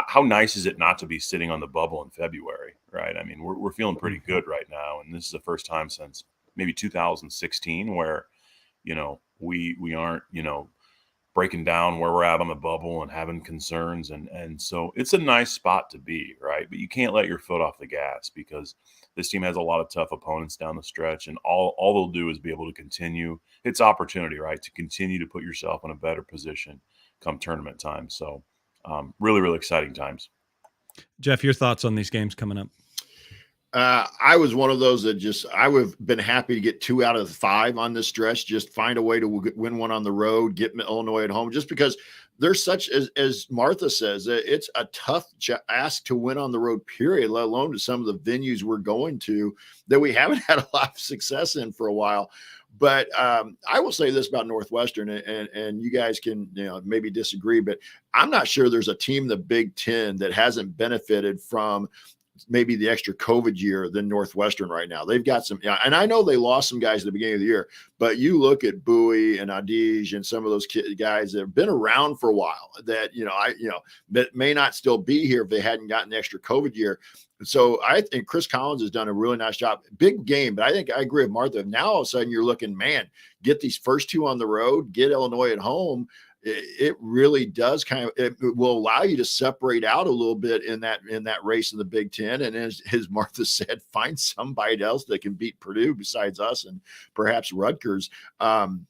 How nice is it not to be sitting on the bubble in February, right? I mean, we're feeling pretty good right now, and this is the first time since maybe 2016 where, we aren't, breaking down where we're at on the bubble and having concerns, and so it's a nice spot to be, right? But you can't let your foot off the gas, because this team has a lot of tough opponents down the stretch, and all they'll do is be able to continue. It's opportunity, right, to continue to put yourself in a better position come tournament time. So really, really exciting times. Jeff, your thoughts on these games coming up? I was one of those that I would have been happy to get 2 out of 5 on this stretch, just find a way to win one on the road, get Illinois at home, just because there's such, as Martha says, it's a tough ask to win on the road, period, let alone to some of the venues we're going to that we haven't had a lot of success in for a while. But I will say this about Northwestern, and you guys can maybe disagree, but I'm not sure there's a team in the Big Ten that hasn't benefited from maybe the extra COVID year than Northwestern right now. They've got some, and I know they lost some guys at the beginning of the year, but you look at Bowie and Adige and some of those guys that have been around for a while that, that may not still be here if they hadn't gotten the extra COVID year. So I think Chris Collins has done a really nice job. Big game, but I think I agree with Martha. Now all of a sudden you're looking, man, get these first 2 on the road, get Illinois at home. It really does it will allow you to separate out a little bit in that race in the Big Ten. And as Martha said, find somebody else that can beat Purdue besides us and perhaps Rutgers. I'm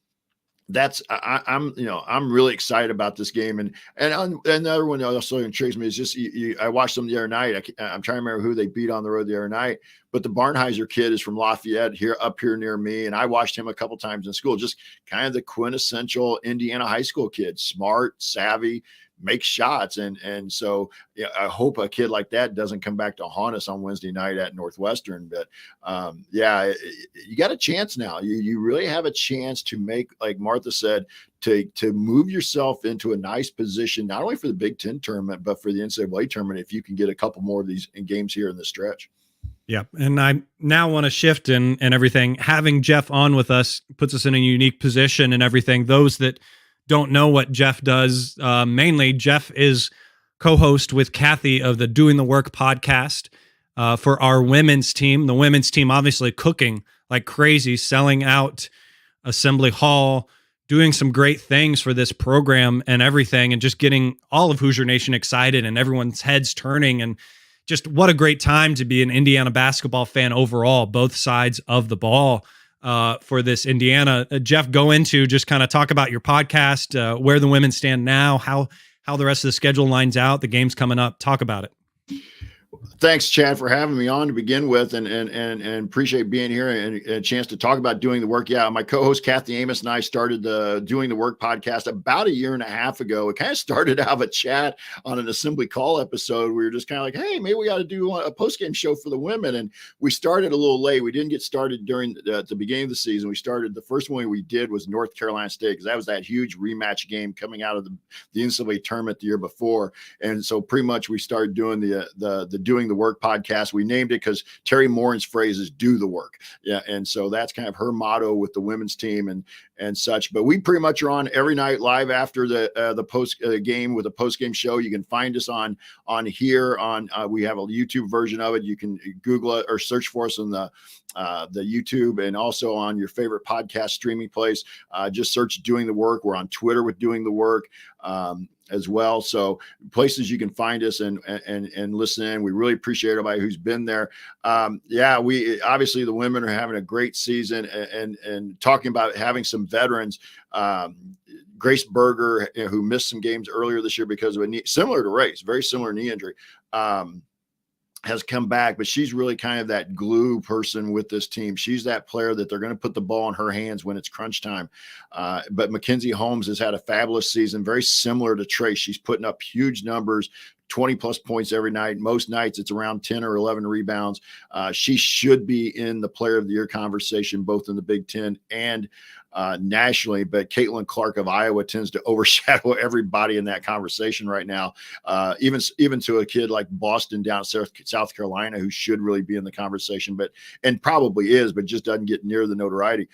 really excited about this game. And another one that also intrigues me is just I watched them the other night. I'm trying to remember who they beat on the road the other night, but the Barnheiser kid is from Lafayette up here near me. And I watched him a couple times in school, just kind of the quintessential Indiana high school kid, smart, savvy, make shots. And so I hope a kid like that doesn't come back to haunt us on Wednesday night at Northwestern. But you got a chance now. You really have a chance to make, like Martha said, to move yourself into a nice position, not only for the Big Ten tournament, but for the NCAA tournament, if you can get a couple more of these games here in the stretch. Yeah. And I now want to shift and everything. Having Jeff on with us puts us in a unique position and everything. Those that don't know what Jeff does, mainly Jeff is co-host with Kathy of the Doing the Work podcast for our women's team. The women's team obviously cooking like crazy, selling out Assembly Hall, doing some great things for this program and everything, and just getting all of Hoosier Nation excited and everyone's heads turning. And just what a great time to be an Indiana basketball fan overall, both sides of the ball. For this Indiana. Jeff, go into just kind of talk about your podcast, where the women stand now, how the rest of the schedule lines out, the games coming up. Talk about it. Thanks, Chad, for having me on to begin with, and appreciate being here and a chance to talk about Doing the Work. Yeah, my co-host Kathy Amos and I started the Doing the Work podcast about a year and a half ago. It kind of started out of a chat on an Assembly Call episode. We were just kind of like, hey, maybe we got to do a post-game show for the women, and we started a little late. We didn't get started during the beginning of the season. We started, the first one we did was North Carolina State, because that was that huge rematch game coming out of the NCAA tournament the year before, and so pretty much we started doing the Doing the Work podcast. We named it because Terry Morin's phrase is "do the work." Yeah, and so that's kind of her motto with the women's team and such. But we pretty much are on every night live after the post game with a post game show. You can find us on here on we have a YouTube version of it. You can Google it or search for us on the YouTube, and also on your favorite podcast streaming place. Just search Doing the Work. We're on Twitter with Doing the Work as well. So places you can find us and listen in. We really appreciate everybody who's been there. We obviously, the women are having a great season, and talking about having some veterans. Grace Berger, who missed some games earlier this year because of a knee, similar to Ray's, very similar knee injury, has come back, but she's really kind of that glue person with this team. She's that player that they're going to put the ball in her hands when it's crunch time. But Mackenzie Holmes has had a fabulous season, very similar to Trace. She's putting up huge numbers, 20 plus points every night. Most nights it's around 10 or 11 rebounds. She should be in the player of the year conversation, both in the Big Ten and nationally, but Caitlin Clark of Iowa tends to overshadow everybody in that conversation right now. Even to a kid like Boston down South Carolina, who should really be in the conversation, and probably is, but just doesn't get near the notoriety.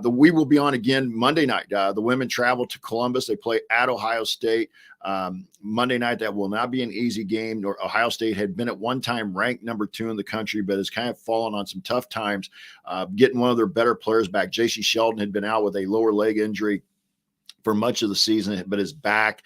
We will be on again Monday night. The women travel to Columbus. They play at Ohio State. Monday night. That will not be an easy game. Ohio State had been at one time ranked number 2 in the country, but has kind of fallen on some tough times, getting one of their better players back. JC Sheldon had been out with a lower leg injury for much of the season, but is back.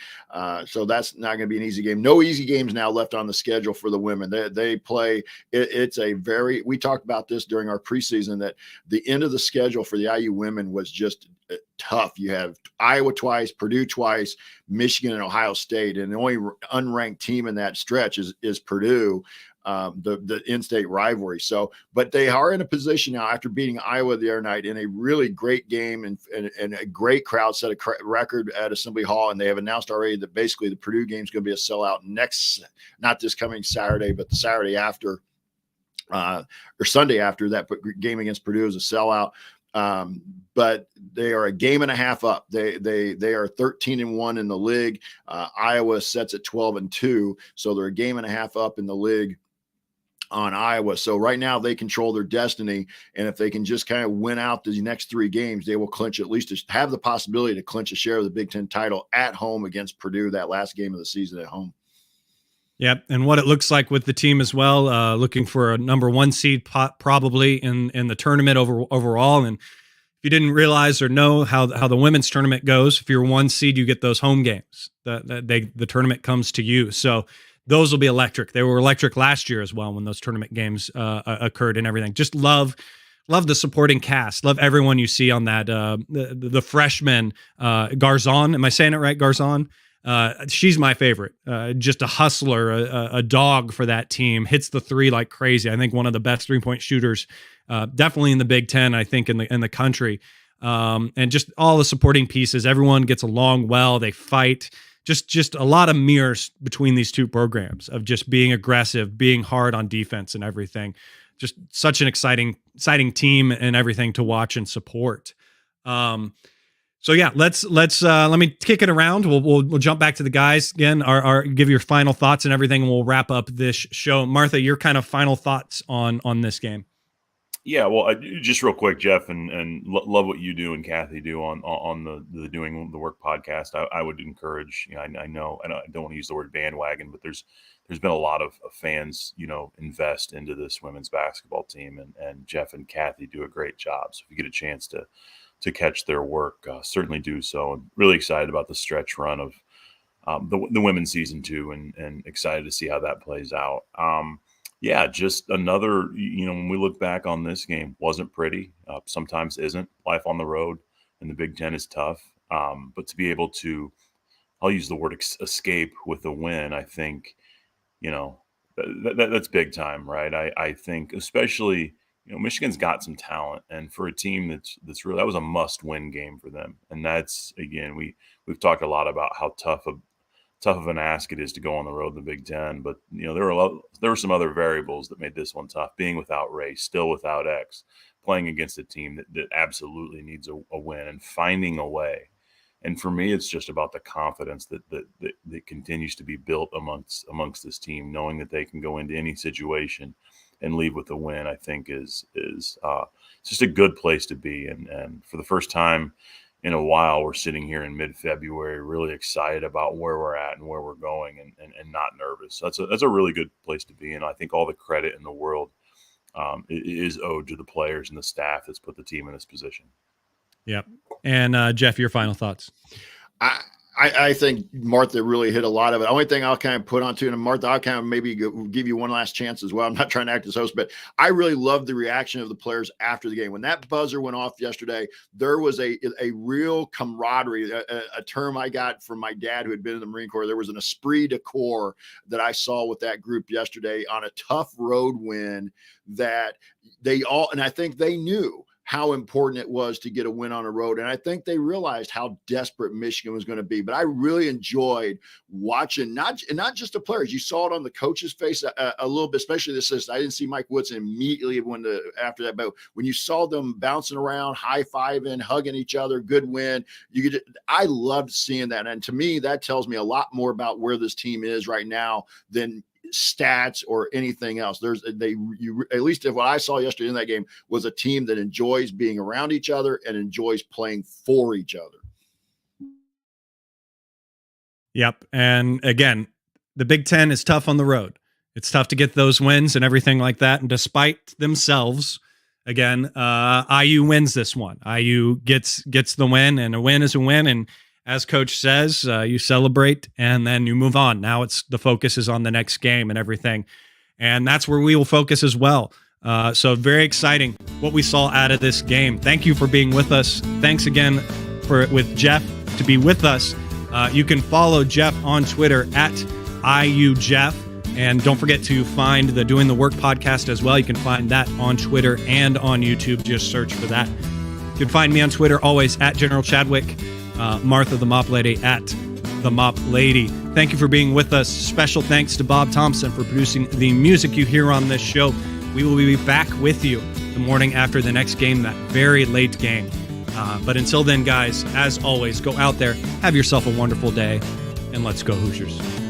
So that's not going to be an easy game. No easy games now left on the schedule for the women. They play. It's a very. We talked about this during our preseason that the end of the schedule for the IU women was just tough. You have Iowa twice, Purdue twice, Michigan and Ohio State, and the only unranked team in that stretch is Purdue. The in-state rivalry. So, but they are in a position now after beating Iowa the other night in a really great game and a great crowd, set a record at Assembly Hall. And they have announced already that basically the Purdue game is going to be a sellout not this coming Saturday, but the Saturday after, or Sunday after that game against Purdue is a sellout. But they are a game and a half up. They are 13-1 in the league. Iowa sets at 12-2. So they're a game and a half up in the league on Iowa. So right now they control their destiny. And if they can just kind of win out the next 3 games, they will clinch, at least have the possibility to clinch a share of the Big Ten title at home against Purdue, that last game of the season at home. Yep. And what it looks like with the team as well, looking for a number 1 seed probably in the tournament overall. And if you didn't realize or know how the women's tournament goes, if you're 1 seed, you get those home games. The tournament comes to you. So those will be electric. They were electric last year as well when those tournament games occurred and everything. Just love the supporting cast. Love everyone you see on that. The freshman, Garzon. Am I saying it right, Garzon? She's my favorite. Just a hustler, a dog for that team. Hits the 3 like crazy. I think one of the best 3-point shooters, definitely in the Big Ten. I think in the country. And just all the supporting pieces. Everyone gets along well. They fight. Just a lot of mirrors between these 2 programs of just being aggressive, being hard on defense and everything. Just such an exciting team and everything to watch and support. So yeah, let me kick it around. We'll jump back to the guys again. Give your final thoughts and everything, and we'll wrap up this show. Martha, your kind of final thoughts on this game. Yeah, well, just real quick, Jeff, and love what you do and Kathy do on the Doing the Work podcast. I would encourage, I know, and I don't want to use the word bandwagon, but there's been a lot of fans, invest into this women's basketball team, and Jeff and Kathy do a great job. So if you get a chance to catch their work, certainly do so. And really excited about the stretch run of the women's season 2, and excited to see how that plays out. Yeah, just another, when we look back on this game, wasn't pretty. Sometimes isn't. Life on the road in the Big Ten is tough. But to be able to, I'll use the word escape with a win, I think, that's big time, right? I think especially, Michigan's got some talent, and for a team that's really, that was a must-win game for them. And that's, again, we've talked a lot about how tough of an ask it is to go on the road in the Big Ten, but there were some other variables that made this one tough. Being without Ray, still without X, playing against a team that absolutely needs a win and finding a way. And for me, it's just about the confidence that continues to be built amongst this team, knowing that they can go into any situation and leave with a win. I think is just a good place to be. And for the first time in a while, we're sitting here in mid-February, really excited about where we're at and where we're going, and not nervous. That's a really good place to be. And I think all the credit in the world is owed to the players and the staff that's put the team in this position. Yep. And Jeff, your final thoughts. I think Martha really hit a lot of it. The only thing I'll kind of put onto, and Martha, I'll kind of maybe give you one last chance as well. I'm not trying to act as host, but I really loved the reaction of the players after the game. When that buzzer went off yesterday, there was a real camaraderie, a term I got from my dad who had been in the Marine Corps. There was an esprit de corps that I saw with that group yesterday on a tough road win that they all, and I think they knew how important it was to get a win on a road. And I think they realized how desperate Michigan was going to be. But I really enjoyed watching, not just the players. You saw it on the coach's face a little bit, especially the assistant. I didn't see Mike Woodson immediately after that, but when you saw them bouncing around, high-fiving, hugging each other, good win, I loved seeing that. And to me, that tells me a lot more about where this team is right now than stats or anything else. At least what I saw yesterday in that game was a team that enjoys being around each other and enjoys playing for each other. Yep. And again, the Big Ten is tough on the road. It's tough to get those wins and everything like that. And despite themselves, again, IU wins this one. IU gets the win, and a win is a win. And as Coach says, you celebrate and then you move on. Now the focus is on the next game and everything. And that's where we will focus as well. So very exciting what we saw out of this game. Thank you for being with us. Thanks again with Jeff to be with us. You can follow Jeff on Twitter at IUJeff. And don't forget to find the Doing the Work podcast as well. You can find that on Twitter and on YouTube. Just search for that. You can find me on Twitter always at General Chadwick, Martha the Mop Lady at the Mop Lady. Thank you for being with us. Special thanks to Bob Thompson for producing the music you hear on this show. We will be back with you the morning after the next game, that very late game. But until then, guys, as always, go out there, have yourself a wonderful day, and let's go Hoosiers.